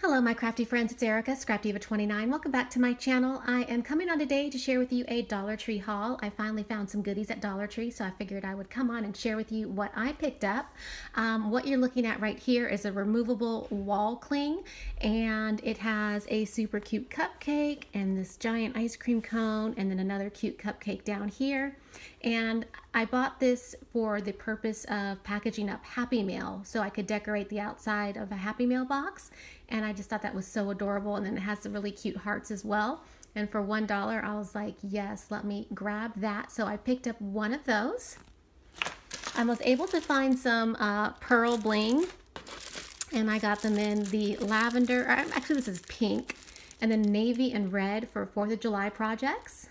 Hello my crafty friends, it's Erica, Scrapdivatwentynine. Welcome back to my channel. I am coming on today to share with you a Dollar Tree haul. I finally found some goodies at Dollar Tree, so I figured I would come on and share with you what I picked up. What you're looking at right here is a removable wall cling, and it has a super cute cupcake and this giant ice cream cone and then another cute cupcake down here. And I bought this for the purpose of packaging up Happy Meal so I could decorate the outside of a Happy Meal box, and I just thought that was so adorable. And then it has the really cute hearts as well, and for $1 I was like, yes, let me grab that. So I picked up one of those. I was able to find some pearl bling, and I got them in the lavender, actually this is pink, and then navy and red for 4th of July projects.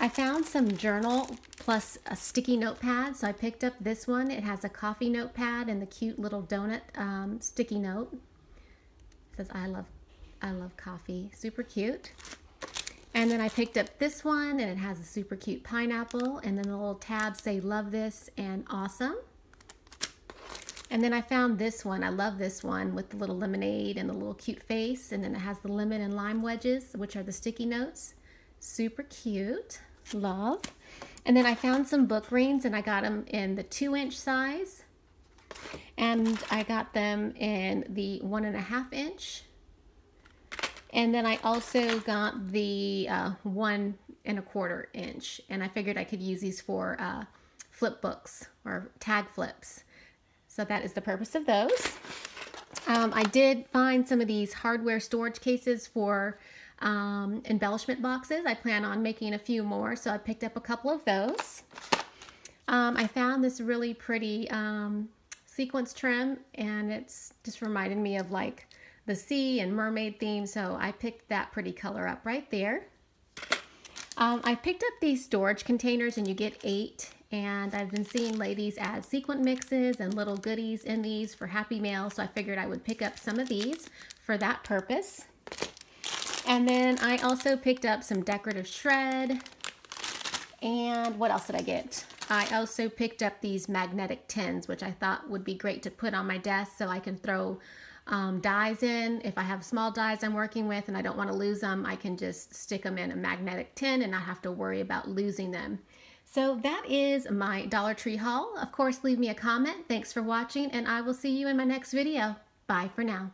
I found some journal plus a sticky notepad, so I picked up this one. It has a coffee notepad and the cute little donut sticky note. It says I love coffee, super cute. And then I picked up this one, and it has a super cute pineapple, and then the little tabs say love this and awesome. And then I found this one. I love this one with the little lemonade and the little cute face, and then it has the lemon and lime wedges, which are the sticky notes. Super cute. Love. And then I found some book rings, and I got them in the 2-inch size, and I got them in the 1.5-inch, and then I also got the 1.25 inch, and I figured I could use these for flip books or tag flips. So that is the purpose of those. I did find some of these hardware storage cases for embellishment boxes. I plan on making a few more, so I picked up a couple of those. I found this really pretty sequence trim, and it's just reminded me of like the sea and mermaid theme, so I picked that pretty color up right there. I picked up these storage containers, and you get 8, and I've been seeing ladies add sequin mixes and little goodies in these for Happy Mail, so I figured I would pick up some of these for that purpose. And then I also picked up some decorative shred. And what else did I get? I also picked up these magnetic tins, which I thought would be great to put on my desk so I can throw dies in. If I have small dies I'm working with and I don't want to lose them, I can just stick them in a magnetic tin and not have to worry about losing them. So that is my Dollar Tree haul. Of course, leave me a comment. Thanks for watching, and I will see you in my next video. Bye for now.